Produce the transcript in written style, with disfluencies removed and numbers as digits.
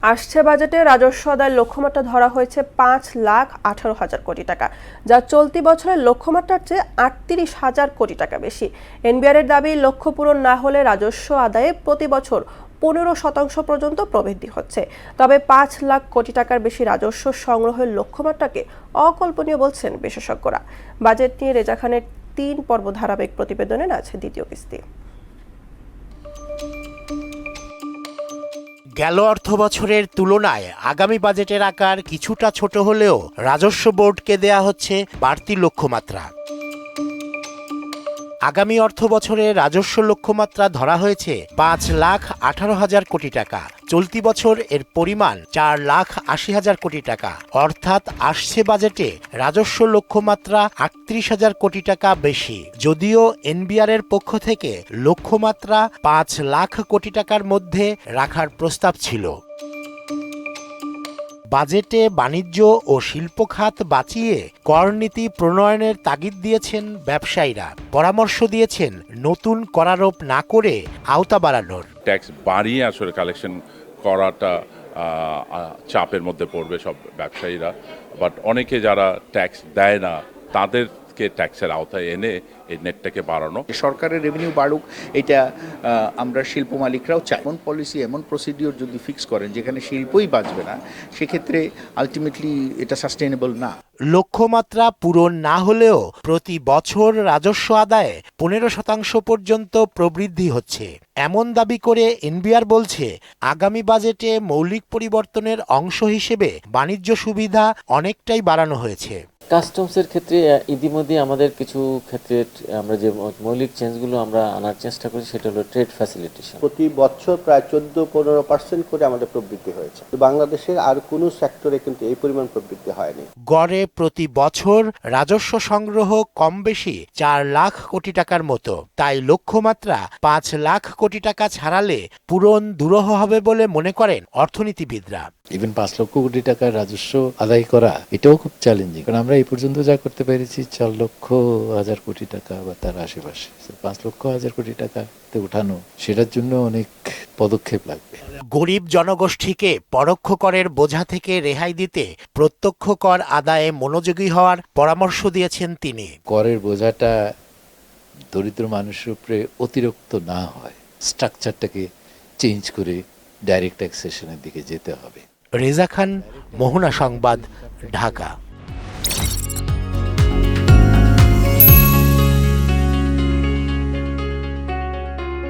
আসছে বাজেটে রাজস্ব আদায়ের লক্ষ্যমাত্রা ধরা হয়েছে 5,18,000 কোটি টাকা, যা চলতি বছরের লক্ষ্যমাত্রার চেয়ে 38,000 কোটি টাকা বেশি। এনবিআরের দাবি, লক্ষ্য পূরণ না হলে রাজস্ব আদায়ে প্রতি বছর 15% পর্যন্ত প্রবৃদ্ধি হচ্ছে। তবে 5 লাখ কোটি টাকার বেশি রাজস্ব সংগ্রহের লক্ষ্যমাত্রাকে অকল্পনীয় বলছেন বিশেষজ্ঞরা। বাজেট নিয়ে রেজা খানের 3 পর্ব ধারাবাহিক প্রতিবেদনে আছে দ্বিতীয় কিস্তি। গেল অর্থবছরের তুলনায় আগামী বাজেটের আকার কিছুটা ছোট হলেও রাজস্ব বোর্ডকে দেয়া হচ্ছে বাড়তি লক্ষ্যমাত্রা। আগামী অর্থবছরে রাজস্ব লক্ষ্যমাত্রা ধরা হয়েছে 5,18,000 কোটি টাকা। চলতি বছর এর পরিমাণ 4,80,000 কোটি টাকা, অর্থাৎ আসছে বাজেটে রাজস্ব লক্ষ্যমাত্রা 38,000 কোটি টাকা বেশি। যদিও এনবিআর এর পক্ষ থেকে লক্ষ্যমাত্রা 5 লাখ কোটি টাকার মধ্যে রাখার প্রস্তাব ছিল। বাজেটে বাণিজ্য ও শিল্প খাত বাঁচিয়ে করনীতি প্রণয়নের তাগিদ দিয়েছেন ব্যবসায়ীরা। পরামর্শ দিয়েছেন নতুন করারোপ না করে আওতা বাড়ানোর। ট্যাক্স বাড়িয়ে আসলে কালেকশন করাটা চাপের মধ্যে পড়বে সব ব্যবসায়ীরা, বাট অনেকে যারা ট্যাক্স দেয় না তাদেরকে ট্যাক্সের আওতায় এনে এই নেটটাকে বাড়ানো। সরকারের রেভিনিউ বাড়ুক, এটা আমরা শিল্প মালিকরাও চাই। এমন পলিসি, এমন প্রসিডিওর যদি ফিক্স করেন যেখানে শিল্পই বাঁচবে না, সেক্ষেত্রে আলটিমেটলি এটা সাস্টেইনেবল না। লক্ষ্যমাত্রা পূরণ না হলেও প্রতি বছর রাজস্ব আদায়ে 15% পর্যন্ত প্রবৃদ্ধি হচ্ছে, এমন দাবি করে এনবিআর বলছে, আগামী বাজেটে মৌলিক পরিবর্তনের অংশ হিসেবে বাণিজ্য সুবিধা অনেকটাই বাড়ানো হয়েছে। কাস্টমসের ক্ষেত্রে ইতিমধ্যে আমাদের কিছু ক্ষেত্রে আমরা যে মৌলিক চেঞ্জগুলো আমরা আনার চেষ্টা করি সেটা হলো ট্রেড ফ্যাসিলিটেশন। প্রতি বছর প্রায় 14-15% করে আমাদের প্রবৃদ্ধি হয়েছে। বাংলাদেশের আর কোনো সেক্টরে কিন্তু এই পরিমাণ প্রবৃদ্ধি হয়নি। গড়ে প্রতি বছর রাজস্ব সংগ্রহ কম বেশি 4 লাখ কোটি টাকার মতো। তাই লক্ষ্যমাত্রা 5 লাখ কোটি টাকা ছাড়ালে পূরণ দুরূহ হবে বলে মনে করেন অর্থনীতিবিদরা। ইভেন 5 লক্ষ কোটি টাকার রাজস্ব আদায় করা এটাও খুব চ্যালেঞ্জিং, কারণ আমরা এই পর্যন্ত যা করতে পেরেছি 4 লক্ষ হাজার কোটি টাকা বা তার আশেপাশে। 5 লক্ষ হাজার কোটি টাকাতে উঠানো, সেটার জন্য অনেক পদক্ষেপ লাগবে। গরিব জনগোষ্ঠীকে পরোক্ষ করের বোঝা থেকে রেহাই দিতে প্রত্যক্ষ কর আদায়ে মনোযোগী হওয়ার পরামর্শ দিয়েছেন তিনি। করের বোঝাটা দরিদ্র মানুষের উপরে অতিরিক্ত না হয়, স্ট্রাকচারটাকে চেঞ্জ করে ডাইরেক্ট ট্যাক্সেশনের দিকে যেতে হবে। রেজা খান, মোহনা সংবাদ, ঢাকা।